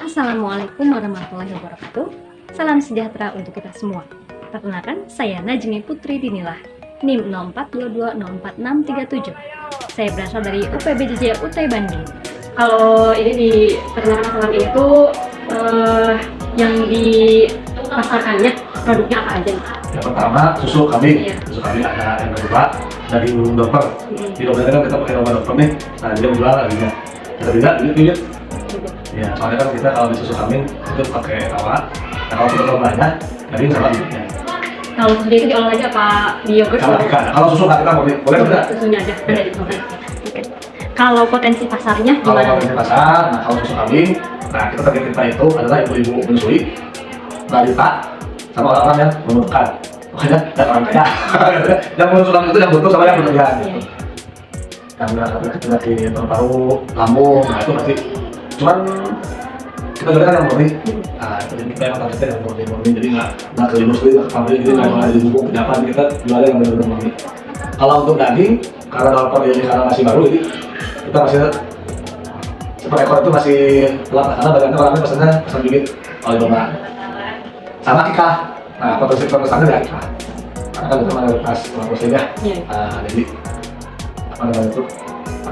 Assalamualaikum warahmatullahi wabarakatuh. Salam sejahtera untuk kita semua. Perkenalkan, saya Najmi Putri Dinilah, NIM 0422046637. Saya berasal dari UPBJJ UTI Bandung. Kalau ini di perkenalkan salam itu yang dipasarkannya produknya apa aja? Yang pertama susu kambing. Iya. Susu kambing ada yang kedua dari burung dokter. Di dokter kan kita pakai obat dokter nih. Nah dia menjual harganya. Kita tidak bibit. Ya soalnya kan kita kalau di susu kambing itu pakai rawa. Nah kalau susu banyak, jadi sama bibitnya. Kalau susu itu diolah lagi apa di yogurt? Kalau susu nggak kita boleh tidak? Susunya aja ada di sana. Oke. Kalau potensi pasarnya Kalau gimana? di pasar, nah kalau susu kambing, nah kita target kita itu adalah ibu-ibu menyusui, balita, sama orang-orang yang membutuhkan. Makanya dan orang kaya. Yang menyusulan itu yang butuh sama yang berlebihan. Iya. Karena penyakit paru, lambung, nah itu pasti. Cuman kita juga kan yang murni. Nah itu jadi kita yang targetnya yang murni. Jadi nggak ke industri, nggak ke pabrik, jadi nggak di bubuk penyapa. Kita jualnya yang benar-benar murni. Kalau untuk daging, karena dalper ini karena masih baru, jadi kita masih per ekor itu masih gelap karena badannya orangnya pesan bibit oleh domba sama kikah. Nah potensi pemesannya dari kikah karena kan itu mayoritas prosesnya. Jadi apa namanya itu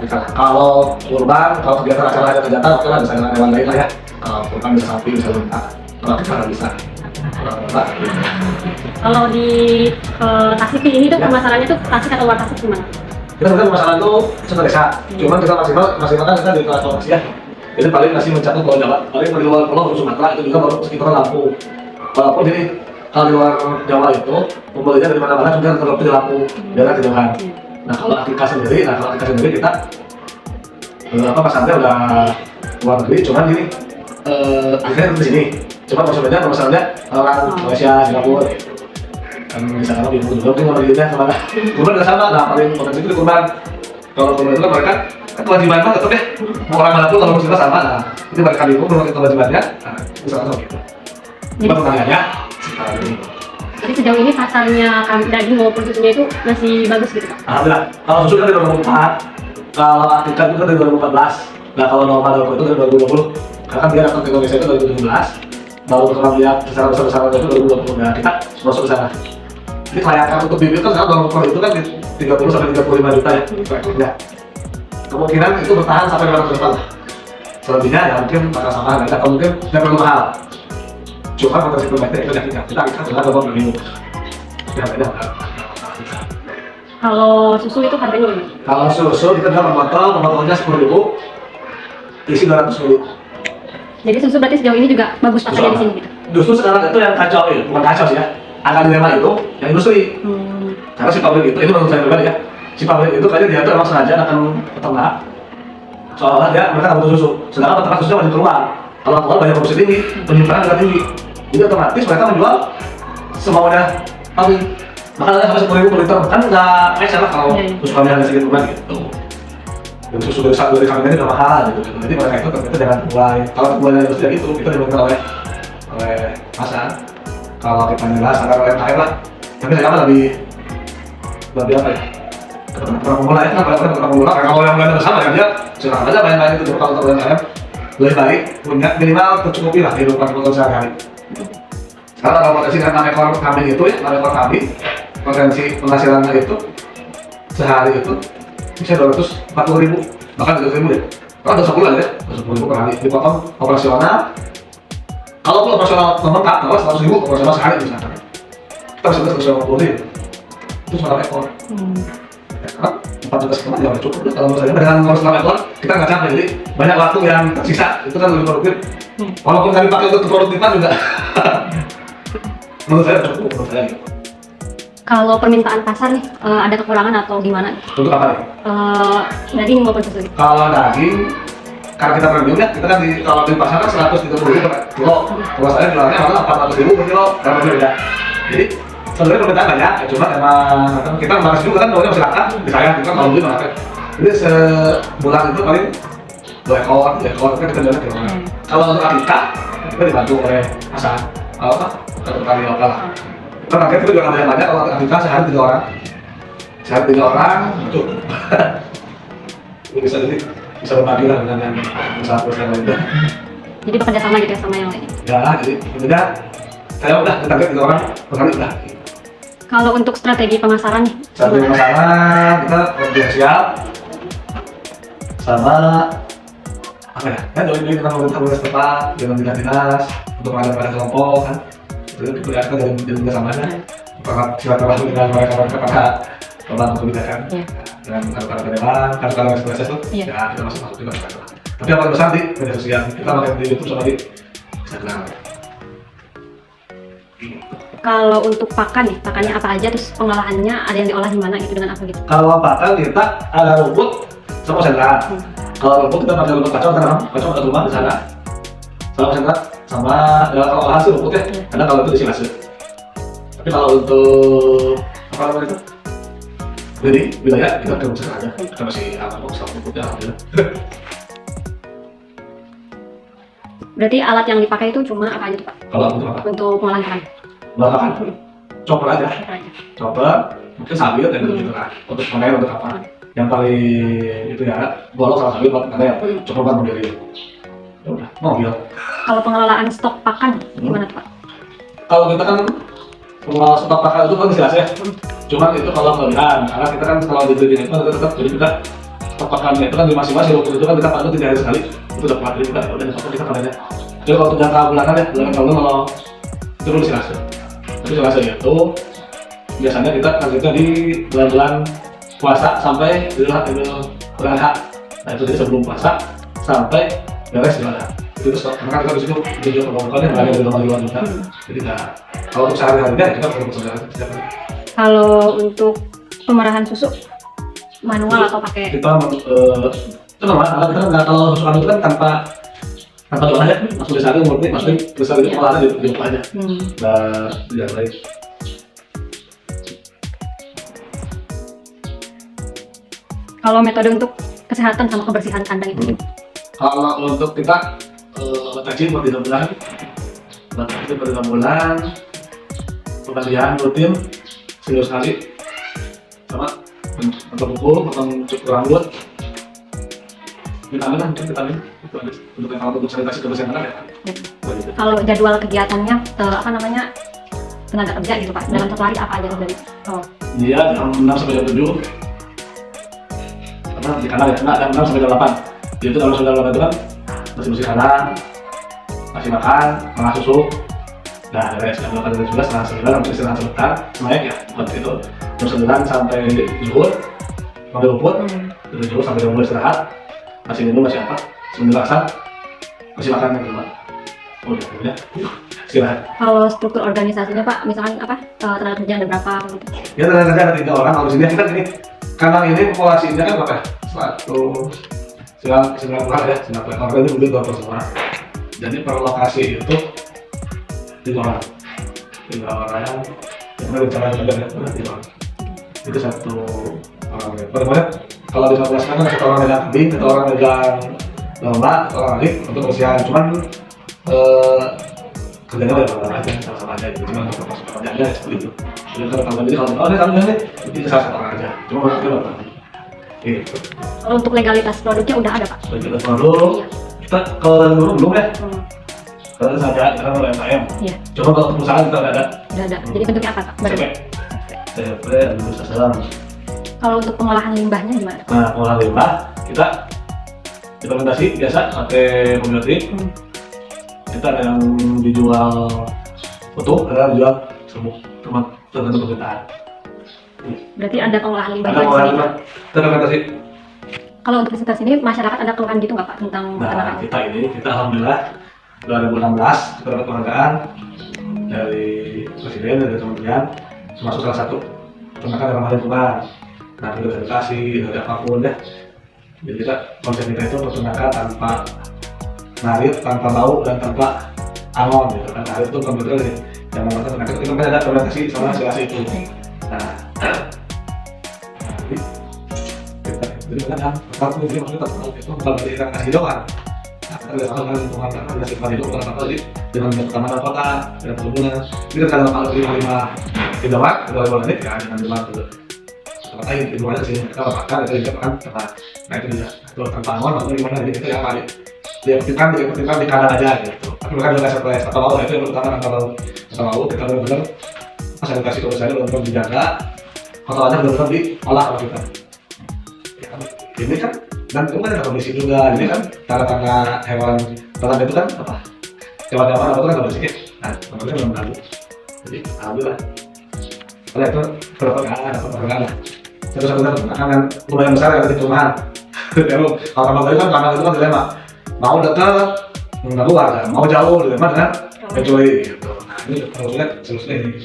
kikah. Kalau kurban, kalau kegiatan acara ada kegiatan, oke lah bisa dengan hewan lain lah ya. Kalau kurban bisa sapi, bisa unta, kalau kikah nggak bisa. Kalau di Tasik ini tuh pemasarannya tuh Tasik atau luar Tasik gimana? Kita sebenarnya masalah itu cuma desa, cuman kita maksimal kan kita di transportasi ya. Jadi paling masih mencakup Pulau Jawa, paling di luar Pulau Sumatera itu juga baru sekitaran Lampung. Walaupun jadi kalau di luar Jawa itu pembelinya dari mana-mana sudah terlalu di Lampung, daerah kejauhan. Nah kalau Akikah sendiri, kita pasarnya udah luar negeri, cuman ini akhirnya di sini. Cuma masalahnya orang Malaysia, Singapura. Kan misalkan lebih mudah mungkin orang Indonesia sama kurban nggak sama, nah paling potensi itu kurban. Kalau kurban itu kan mereka kewajiban kan tetap ya, mau orang manapun kalau muslimah sama, nah itu mereka bingung menurut kewajibannya, nah itu sama gitu. Cuma pertanyaannya sekarang ini. Jadi sejauh ini pasarnya daging maupun susunya itu masih bagus gitu Pak? Alhamdulillah, kalau susu kan dari 2004, kalau Akikah itu kan dari 2014, nah kalau normal itu dari 2020, karena kan dia datang ke Indonesia itu 2017, baru pertama lihat secara besar-besaran itu 2020, nah kita masuk ke sana. Jadi kelayakan untuk bibit kan sekarang per itu kan di 30 sampai 35 juta ya rekornya. Kemungkinan itu bertahan sampai 500 juta lah. Selebihnya ya mungkin bakal sama harga atau mungkin tidak perlu mahal. Cuma potensi perbaiknya itu yang kita dengan beberapa minggu. Ya beda. Kalau susu itu harganya gimana? Kalau susu kita bisa memotongnya 10.000, isi 200 ml. Jadi susu berarti sejauh ini juga bagus pasarnya di sini gitu? Justru sekarang itu yang kacau ya, bukan kacau sih ya. Angka dilema itu yang industri. Karena si pabrik itu, ini menurut saya pribadi ya, si pabrik itu kayaknya dia tuh emang sengaja akan peternak soalnya dia mereka nggak butuh susu, sedangkan peternak susunya wajib keluar. Kalau keluar banyak produksi tinggi, penyimpanan juga tinggi, jadi otomatis mereka menjual semaunya pabrik. Makanya sampai 10.000 per liter kan nggak kayak siapa kalau susu kami harga segitu kan gitu. Dan susu dari kami ini udah mahal gitu. Jadi mereka itu ternyata jangan mulai. Kalau mulai industri gitu kita dibentuk oleh pasar. Kalau kita jelas agar UMKM lah, tapi saya kan lebih apa ya? Ketemu mulai kan ketemu mulai. Kalau yang lain bersama kan dia silakan aja main-main itu kalau untuk UMKM lebih baik punya minimal tercukupi lah kehidupan kita sehari-hari. Karena kalau potensi dengan 6 ekor kambing itu ya, 6 ekor kambing potensi penghasilannya itu sehari itu bisa 240.000 bahkan 300.000 ya. Kalau ada 10 aja, 10.000 per hari dipotong operasional. Kalau operasional lengkap, kalau 100.000 operasional sehari misalkan, kita bisa 150.000, itu cuma 6 ekor. Karena 4 juta sekian ya cukup. Kalau menurut saya dengan ngurus 6 ekor, kita nggak capek, jadi banyak waktu yang tersisa, itu kan lebih produktif. Walaupun kami pakai untuk produktifan juga, menurut saya cukup, menurut saya. Kalau permintaan pasar nih, ada kekurangan atau gimana? Untuk apa nih? Daging maupun susu? Kalau daging, karena kita premium ya, kita kan kalau di pasar kan 130.000 per kilo. Kalau saya jualnya malah 400.000 per kilo, karena berbeda. Jadi sebenarnya permintaan banyak, ya cuma emang kita membalas juga kan maunya masyarakat, disayang kita kalau beli malah. Jadi sebulan itu paling 2 ekor, 3 ekor, kan kita jualnya ke orang. Kalau untuk Akikah, kita dibantu oleh pasar, petani lokal. Karena kita juga nggak banyak, kalau Akikah sehari 3 orang. Sehari 3 orang, cukup. Ini bisa berbagi lah dengan yang usaha-usaha lainnya. Jadi bekerja sama gitu ya sama yang lainnya. Ya, jadi intinya saya udah target 3 orang per kali udah. Kalau untuk strategi pemasaran nih, Strategi gimana? pemasaran kita media sosial sama apa ya? Kan doi kita komunitas tempat dengan dinas untuk mengadakan kelompok kan. Itu kelihatan dari kerja samanya. Apakah silaturahmi dengan mereka pada pembantu kebijakan Iya. dengan kartu-kartu dewan, kartu-kartu SPSS itu Iya. ya kita masuk juga. Tapi yang paling besar di media sosial kita pakai di YouTube sama di Instagram. Kalau untuk pakan nih, pakannya apa aja, terus pengolahannya ada yang diolah gimana gitu dengan apa gitu? Kalau pakan kita ada rumput sama sentral. Kalau rumput kita pakai rumput kacau, tanam kacau ada rumah di sana. Sama sentral sama ya, kalau hasil rumput ya, karena kalau itu isi hasil. Tapi kalau untuk apa namanya itu? Jadi wilayah kita pakai rumput aja. Kita masih aman kok sama rumputnya alhamdulillah. Berarti alat yang dipakai itu cuma apa aja tuh Pak? Kalau untuk apa? Untuk pengolahan pakan? Makan chopper aja. Apa aja? Chopper mungkin sabit dan gitu kan. Untuk panen untuk apa? Yang paling itu ya golok sama sabit buat panen. Chopper buat mobil itu. Ya udah, mobil. Kalau pengelolaan stok pakan gimana tuh Pak? Kalau kita kan pengelola stok pakan itu kan jelas ya. Cuman itu kalau kelebihan, karena kita kan kalau di breeding itu kita tetap jadi kita stok pakannya itu kan di masing-masing rumput itu kan kita panen 3 hari sekali. Itu udah pernah kita ya udah kita panennya. Jadi kalau untuk jangka bulanan ya, bulanan tahun kalau itu dulu silase. Tapi silase itu biasanya kita targetnya di bulan-bulan puasa sampai bulan Adha. Nah itu jadi sebelum puasa sampai beres Idul Adha. Itu stok, karena kita di situ tujuan pembangunannya nggak ada di luar juga. Jadi nggak. Kalau untuk sehari-harinya kita perlu sehari setiap hari. Kalau untuk pemerahan susu manual atau pakai? Kita itu normal, karena kita nggak kalau susukan itu kan tanpa diolah ya, langsung disaring murni, masukin besar itu olahannya di rumah aja. Nah, tidak baik. Kalau metode untuk kesehatan sama kebersihan kandang itu? Kalau untuk kita batasi per 3 bulan, penggantian rutin seminggu sekali, sama potong kuku, potong cukur rambut, vitamin lah, mungkin vitamin itu ada untuk yang kalau untuk sanitasi kebersihan kan ya. Kalau jadwal kegiatannya apa namanya tenaga kerja gitu Pak, dalam satu hari apa aja dari? Oh, Dia jam 6 sampai jam 7 karena di kandang ya, kena jam 6 sampai jam 8. Dia itu dalam sampai jam 8 itu kan bersih-bersih kandang, kasih makan, mengasih susu. Nah, dari jam 8 sampai 11, setengah 9 sampai istirahat sebentar, semuanya ya, seperti itu. Jam 9 sampai zuhur, sampai rumput, dari zuhur sampai jam 2 istirahat, masih minum, masih apa, sebentar asar, kasih makan yang kedua. Udah, istirahat. kalau struktur organisasinya Pak, misalkan apa tenaga kerja ada berapa gitu? Ya tenaga kerja ada 3 orang, kalau di sini kita gini, kandang ini populasinya kan berapa ya? 90 ya, 90 orang itu mungkin 20 orang. Jadi per lokasi itu 3 orang. 3 orang yang rencana kerjanya itu 3 orang. Itu 1 orang. Bagaimana? Kalau di populasi kan 1 orang megang kambing, 1 orang megang domba, 1 orang lagi untuk usia. Cuman kerjanya udah sama aja, sama-sama aja. Cuma untuk pekerjaannya seperti itu. Jadi kalau ini kambing ini, itu salah 1 orang aja. Cuma maksudnya berapa? Gitu. Kalau untuk legalitas produknya udah ada Pak? Legalitas produk, kita kalau dari dulu belum ya. Karena saja kita mau UMKM. Iya. Coba kalau perusahaan kita nggak ada. Udah ada. Jadi bentuknya apa Pak? CP, CP, lulus seselam. Kalau untuk pengolahan limbahnya gimana? Nah, pengolahan limbah kita implementasi biasa pakai mobil trip. Kita ada yang dijual utuh, ada yang dijual semua tempat tertentu permintaan. Berarti ada pengolahan limbah Ada di pengolahan sini. limbah, implementasi. Kalau untuk di sekitar sini masyarakat ada keluhan gitu nggak Pak tentang Nah, peternakan? kita alhamdulillah 2016 kita dapat penghargaan dari presiden, dari kementerian, termasuk salah satu peternakan yang ramah lingkungan. Nah, kita edukasi dari apapun ya. Jadi kita konsep kita itu peternakan tanpa narit, tanpa bau dan tanpa angon gitu kan. Narit itu komputer yang membuat peternakan itu kan ada fermentasi sama hasil itu. Nah, jadi kan satu ini maksudnya itu bukan berarti kita kasih doang. Nah, kita lihat sama lingkungan karena ada sifat hidup orang apa jadi dengan pertamanan kota, dengan perkebunan. Kita kadang kalau 5 gigawatt, 2 menit ya dengan 5 itu. Tempat lain lingkungannya sih kita makan, kita juga makan tempat. Nah itu dia. Itu tanpa angon, maksudnya gimana? Jadi kita yang paling diaktifkan di kandang aja gitu. Tapi mereka juga nggak surprise atau mau itu yang pertama kalau mau kita benar-benar pas edukasi kebersihannya benar-benar dijaga, kotorannya benar-benar diolah sama kita. Ya kan? Ini kan dan itu kan ada kondisi juga, ini kan tanda-tanda hewan ternak itu kan apa? Hewan-hewan apa itu kan nggak bersih. Nah, makanya belum tahu. Jadi alhamdulillah. Oleh itu berapa penghargaan lah. Satu-satunya akan lumayan besar ya di perumahan. Kalau kamar itu kan kandang itu kan dilema. Mau dekat nggak keluar kan, mau jauh dilema dengan kecuali gitu. Nah ini harusnya solusinya ini.